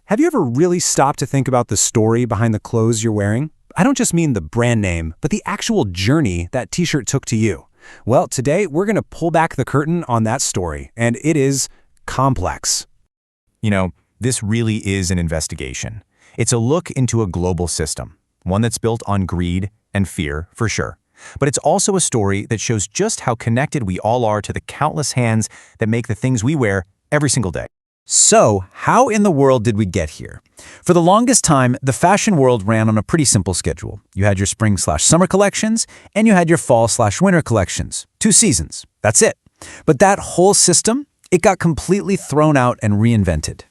Have you ever really stopped to think about the story behind the clothes you're wearing? I don't just mean the brand name, but the actual journey that t-shirt took to you. Well, today we're going to pull back the curtain on that story, and it is complex. This really is an investigation. It's a look into a global system, one that's built on greed and fear, for sure. But it's also a story that shows just how connected we all are to the countless hands that make the things we wear every single day. So, how in the world did we get here? For the longest time, the fashion world ran on a pretty simple schedule. You had your spring/summer collections, and you had your fall/winter collections. 2 seasons. That's it. But that whole system, it got completely thrown out and reinvented.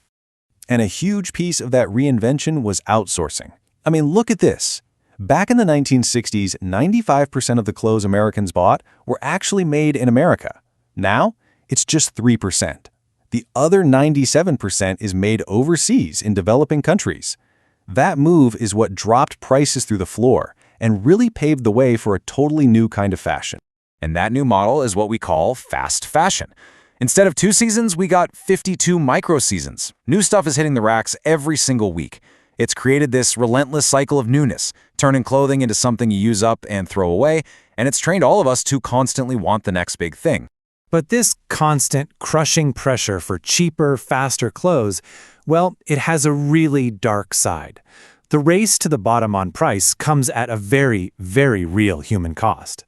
And a huge piece of that reinvention was outsourcing. I mean, look at this. Back in the 1960s, 95% of the clothes Americans bought were actually made in America. Now, it's just 3%. The other 97% is made overseas in developing countries. That move is what dropped prices through the floor and really paved the way for a totally new kind of fashion. And that new model is what we call fast fashion. Instead of 2 seasons, we got 52 micro seasons. New stuff is hitting the racks every single week. It's created this relentless cycle of newness, turning clothing into something you use up and throw away, and it's trained all of us to constantly want the next big thing. But this constant, crushing pressure for cheaper, faster clothes, well, it has a really dark side. The race to the bottom on price comes at a very, very real human cost.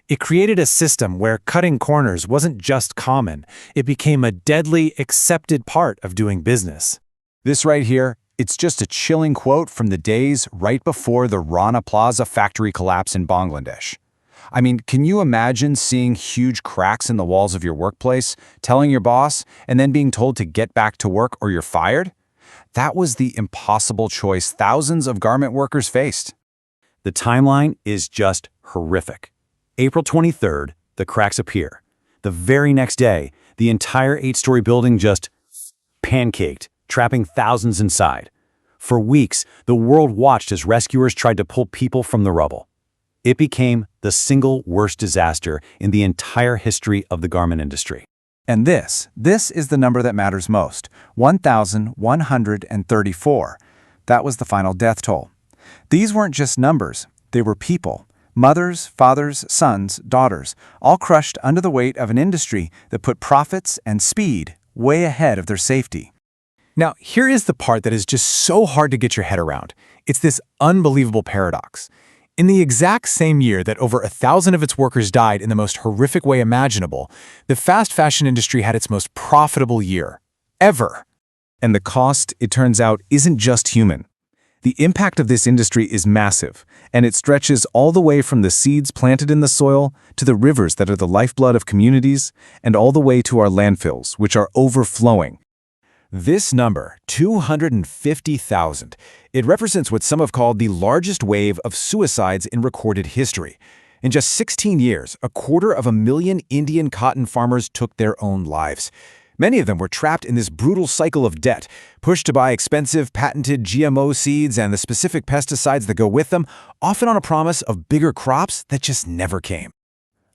It created a system where cutting corners wasn't just common, it became a deadly, accepted part of doing business. This right here, it's just a chilling quote from the days right before the Rana Plaza factory collapse in Bangladesh. I mean, can you imagine seeing huge cracks in the walls of your workplace, telling your boss, and then being told to get back to work or you're fired? That was the impossible choice thousands of garment workers faced. The timeline is just horrific. April 23rd, the cracks appear. The very next day, the entire 8-story building just pancaked, trapping thousands inside. For weeks, the world watched as rescuers tried to pull people from the rubble. It became the single worst disaster in the entire history of the garment industry. And this is the number that matters most, 1,134. That was the final death toll. These weren't just numbers, they were people. Mothers, fathers, sons, daughters, all crushed under the weight of an industry that put profits and speed way ahead of their safety. Now, here is the part that is just so hard to get your head around. It's this unbelievable paradox. In the exact same year that over 1,000 of its workers died in the most horrific way imaginable, the fast fashion industry had its most profitable year ever. And the cost, it turns out, isn't just human. The impact of this industry is massive, and it stretches all the way from the seeds planted in the soil to the rivers that are the lifeblood of communities, and all the way to our landfills, which are overflowing. This number, 250,000, it represents what some have called the largest wave of suicides in recorded history. In just 16 years, 250,000 Indian cotton farmers took their own lives. Many of them were trapped in this brutal cycle of debt, pushed to buy expensive, patented GMO seeds and the specific pesticides that go with them, often on a promise of bigger crops that just never came.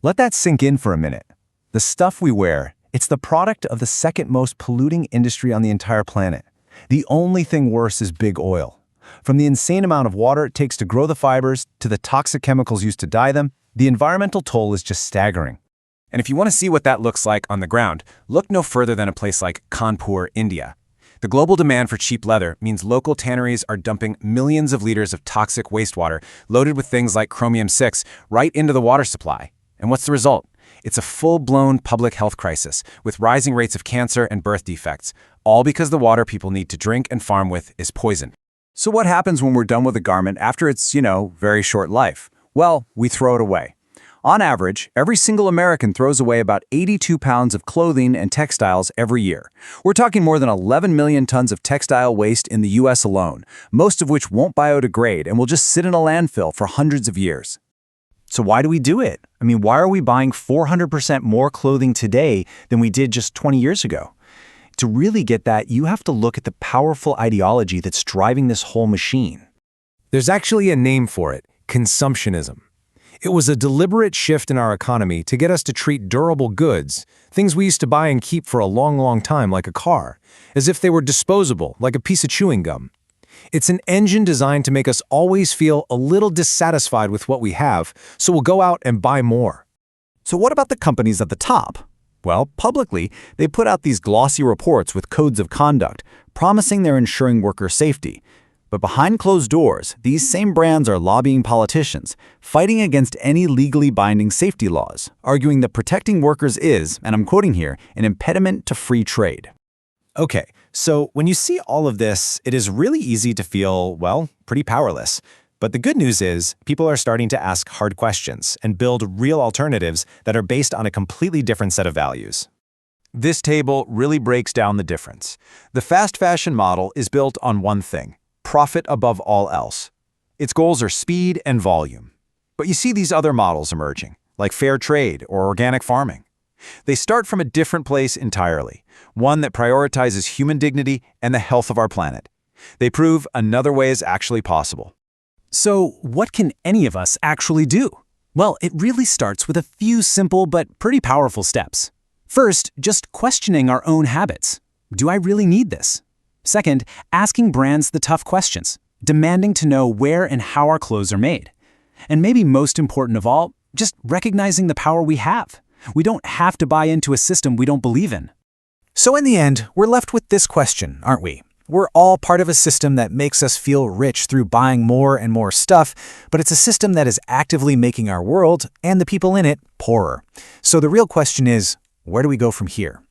Let that sink in for a minute. The stuff we wear, it's the product of the second most polluting industry on the entire planet. The only thing worse is big oil. From the insane amount of water it takes to grow the fibers to the toxic chemicals used to dye them, the environmental toll is just staggering. And if you want to see what that looks like on the ground, look no further than a place like Kanpur, India. The global demand for cheap leather means local tanneries are dumping millions of liters of toxic wastewater loaded with things like chromium-6 right into the water supply. And what's the result? It's a full-blown public health crisis with rising rates of cancer and birth defects, all because the water people need to drink and farm with is poison. So what happens when we're done with a garment after its, very short life? Well, we throw it away. On average, every single American throws away about 82 pounds of clothing and textiles every year. We're talking more than 11 million tons of textile waste in the U.S. alone, most of which won't biodegrade and will just sit in a landfill for hundreds of years. So why do we do it? I mean, why are we buying 400% more clothing today than we did just 20 years ago? To really get that, you have to look at the powerful ideology that's driving this whole machine. There's actually a name for it: consumptionism. It was a deliberate shift in our economy to get us to treat durable goods, things we used to buy and keep for a long, long time like a car, as if they were disposable, like a piece of chewing gum. It's an engine designed to make us always feel a little dissatisfied with what we have, so we'll go out and buy more. So what about the companies at the top? Well, publicly, they put out these glossy reports with codes of conduct, promising they're ensuring worker safety. But behind closed doors, these same brands are lobbying politicians, fighting against any legally binding safety laws, arguing that protecting workers is, and I'm quoting here, an impediment to free trade. Okay, so when you see all of this, it is really easy to feel, well, pretty powerless. But the good news is, people are starting to ask hard questions and build real alternatives that are based on a completely different set of values. This table really breaks down the difference. The fast fashion model is built on one thing: profit above all else. Its goals are speed and volume. But you see these other models emerging, like fair trade or organic farming. They start from a different place entirely, one that prioritizes human dignity and the health of our planet. They prove another way is actually possible. So, what can any of us actually do? Well, it really starts with a few simple but pretty powerful steps. First, just questioning our own habits. Do I really need this? Second, asking brands the tough questions, demanding to know where and how our clothes are made. And maybe most important of all, just recognizing the power we have. We don't have to buy into a system we don't believe in. So in the end, we're left with this question, aren't we? We're all part of a system that makes us feel rich through buying more and more stuff, but it's a system that is actively making our world and the people in it poorer. So the real question is, where do we go from here?